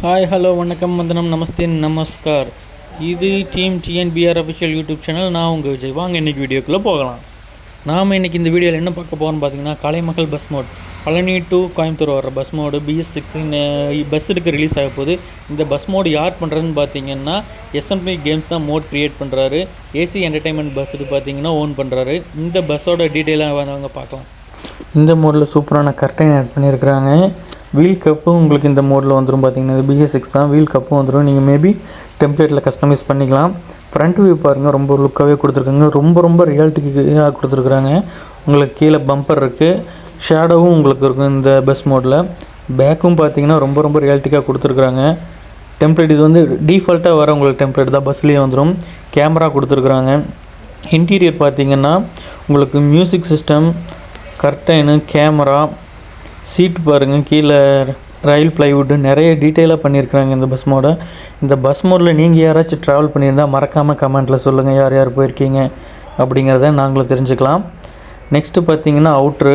Hi hello வணக்கம் வந்தனம் நமஸ்தே நமஸ்கார். இது டீம் டிஎன்பிஆர் அஃபிஷியல் யூடியூப் சேனல். நான் உங்கள் விஜய். வாங்க இன்றைக்கி வீடியோக்குள்ளே போகலாம். நாம் இன்றைக்கி இந்த வீடியோவில் என்ன பார்க்க போகிறோம்னு பார்த்தீங்கன்னா, Kalaimagal bus mod Palani to Coimbatore வர பஸ் மோடு BS6 பஸ் எடுக்க ரிலீஸ் ஆக போகுது. இந்த பஸ் மோடு யார் பண்ணுறதுன்னு பார்த்தீங்கன்னா, SMP கேம்ஸ் தான் மோட் க்ரியேட் பண்ணுறாரு. AC என்டர்டைன்மெண்ட் பஸ்ஸுக்கு பார்த்தீங்கன்னா ஓன் பண்ணுறாரு. இந்த பஸ்ஸோட டீட்டெயிலாக வந்தவங்க பார்க்கலாம். இந்த மோடில் சூப்பரான கர்டைன் ஆட் பண்ணியிருக்கிறாங்க. வீல் கப்பும் உங்களுக்கு இந்த மோடில் வந்துடும். பார்த்தீங்கன்னா இது BS6 தான். வீல் கப்பும் வந்துடும். நீங்கள் மேபி டெம்ப்ளேட்டில் கஸ்டமைஸ் பண்ணிக்கலாம். ஃப்ரண்ட் வியூ பாருங்கள், ரொம்ப லுக்காகவே கொடுத்துருக்காங்க. ரொம்ப ரியாலிட்டிக்காக கொடுத்துருக்குறாங்க. உங்களுக்கு கீழே பம்பர் இருக்குது, ஷேடோவும் உங்களுக்கு இருக்கும் இந்த பஸ் மோடில். பேக்கும் பார்த்தீங்கன்னா ரொம்ப ரியாலிட்டிக்காக கொடுத்துருக்குறாங்க. டெம்ப்ளேட் இது வந்து டீஃபால்ட்டாக வர உங்களுக்கு டெம்ப்ளேட் தான், பஸ்லேயே வந்துடும். கேமரா கொடுத்துருக்குறாங்க. இன்டீரியர் பார்த்தீங்கன்னா உங்களுக்கு மியூசிக் சிஸ்டம், கர்டைனு, கேமரா, சீட் பாருங்கள், கீழே ரயில் ப்ளைவுட்டு, நிறைய டீட்டெயிலாக பண்ணியிருக்கிறாங்க இந்த பஸ் மோடை. இந்த பஸ் மோடில் நீங்கள் யாராச்சும் ட்ராவல் பண்ணியிருந்தால் மறக்காமல் கமெண்ட்டில் சொல்லுங்கள், யார் யார் போயிருக்கீங்க அப்படிங்கிறத நாங்களும் தெரிஞ்சுக்கலாம். நெக்ஸ்ட்டு பார்த்தீங்கன்னா அவுட்ரு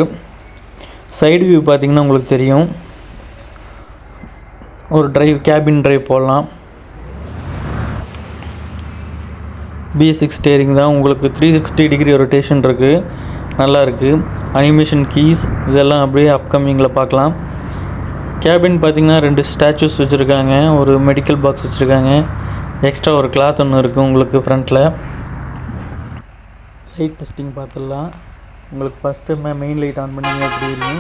சைடு வியூ பார்த்தீங்கன்னா உங்களுக்கு தெரியும். ஒரு கேபின் ட்ரைவ் போடலாம். BS6 ஸ்டேரிங் தான். உங்களுக்கு 360 டிகிரி ரொட்டேஷன் இருக்குது, நல்லா இருக்குது. அனிமேஷன் கீஸ் இதெல்லாம் அப்படியே அப்கமிங்கில் பார்க்கலாம். கேபின் பார்த்திங்கன்னா 2 ஸ்டாச்சூஸ் வச்சுருக்காங்க, ஒரு மெடிக்கல் பாக்ஸ் வச்சுருக்காங்க, எக்ஸ்ட்ரா ஒரு கிளாத் ஒன்று இருக்குது உங்களுக்கு ஃப்ரண்ட்டில். லைட் டெஸ்டிங் பார்த்துடலாம். உங்களுக்கு ஃபஸ்ட்டு மெயின் லைட் ஆன் பண்ணிங்க இப்படி இருக்கும்.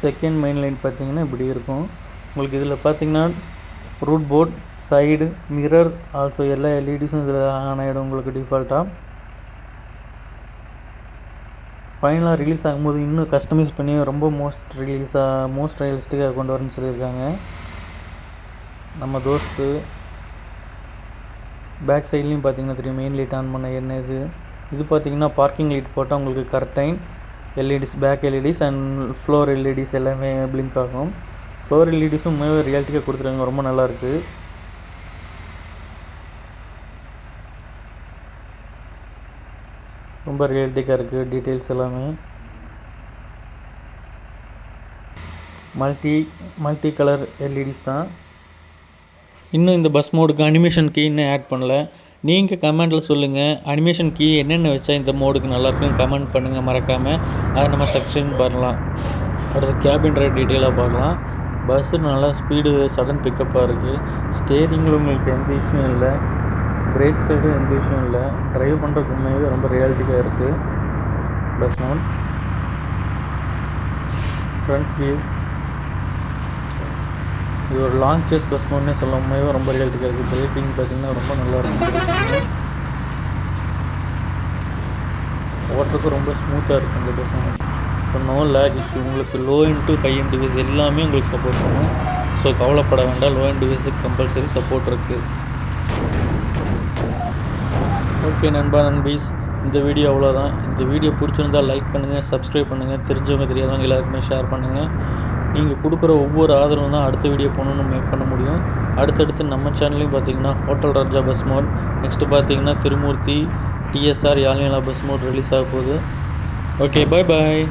செகண்ட் மெயின் லைட் பார்த்திங்கன்னா இப்படி இருக்கும். உங்களுக்கு இதில் பார்த்திங்கன்னா roof board, side mirror, also எல்லா LEDஸும் இதில் ஆன் ஆகிடும் உங்களுக்கு டிஃபால்ட்டாக. ஃபைனலாக ரிலீஸ் ஆகும்போது இன்னும் கஸ்டமைஸ் பண்ணி ரொம்ப மோஸ்ட் ரியலிஸ்டிக்காக கொண்டு வரணும்னு சொல்லியிருக்காங்க நம்ம தோஸ்து. பேக் சைட்லேயும் பார்த்தீங்கன்னா தெரியும் மெயின் லைட் ஆன் பண்ண என்ன இது பார்த்தீங்கன்னா பார்க்கிங் லைட் போட்டால் உங்களுக்கு curtain, LEDs, back LEDs and floor LEDs எல்லாமே பிளிங்க் ஆகும். ஃப்ளோர் LEDஸும் உண்மையாக ரியாலிட்டிக்காக கொடுத்துருக்காங்க, ரொம்ப நல்லாயிருக்கு. ரொம்ப ரியலிட்டிக்காக இருக்குது. டீட்டெயில்ஸ் எல்லாமே மல்டி கலர் LEDs தான். இன்னும் இந்த பஸ் மோடுக்கு அனிமேஷன் கீ இன்னும் ஆட் பண்ணல. நீங்கள் கமெண்ட்டில் சொல்லுங்கள், அனிமேஷன் கீ என்னென்ன வச்சா இந்த மோடுக்கு நல்லாயிருக்கும் கமெண்ட் பண்ணுங்கள் மறக்காமல். அதை நம்ம செக்ஷன் பண்ணலாம். அடுத்து கேபின் ரைட் டீட்டெயிலாக பார்க்கலாம். பஸ்ஸு நல்லா ஸ்பீடு, சடன் பிக்கப்பாக இருக்குது. ஸ்டேரிங்கில் உங்களுக்கு எந்த இஷ்யூவும் இல்லை, பிரேக் சைடு எந்த விஷயம் இல்லை. ட்ரைவ் பண்ணுறதுக்கு உண்மையாகவே ரொம்ப ரியாலிட்டிக்காக இருக்குது பஸ் மோட். ஃப்ரண்ட் வியூ இது ஒரு லாங் சேஸ் பஸ் மோட்னே சொல்ல, உண்மையாகவே ரொம்ப ரியாலிட்டிக்காக இருக்குது. பிரேக்கிங் பார்த்திங்கன்னா ரொம்ப நல்லா இருக்கும். ஓட்டுறதுக்கு ரொம்ப ஸ்மூத்தாக இருக்குது இந்த bus mod. So no lag issue. உங்களுக்கு low into high end device எல்லாமே உங்களுக்கு சப்போர்ட் பண்ணும். ஸோ கவலைப்பட வேண்டாம், லோ இன்ட் டிவைஸுக்கு கம்பல்சரி சப்போர்ட் இருக்குது. ஓகே நண்பா நண்பீஸ், இந்த வீடியோ அவ்வளோதான். இந்த வீடியோ பிடிச்சிருந்தால் லைக் பண்ணுங்கள், சப்ஸ்கிரைப் பண்ணுங்கள், தெரிஞ்சவங்க தெரியாதவங்க எல்லாருக்குமே ஷேர் பண்ணுங்கள். நீங்கள் கொடுக்குற ஒவ்வொரு ஆதரவும் தான் அடுத்த வீடியோ போகணுன்னு மேக் பண்ண முடியும். அடுத்தடுத்து நம்ம சேனல்லையும் பார்த்தீங்கன்னா hotel Raja bus mod, next பார்த்தீங்கன்னா Thirumoorthy TSR Yazhnila bus mod release ஆக போகுது. ஓகே, பாய்.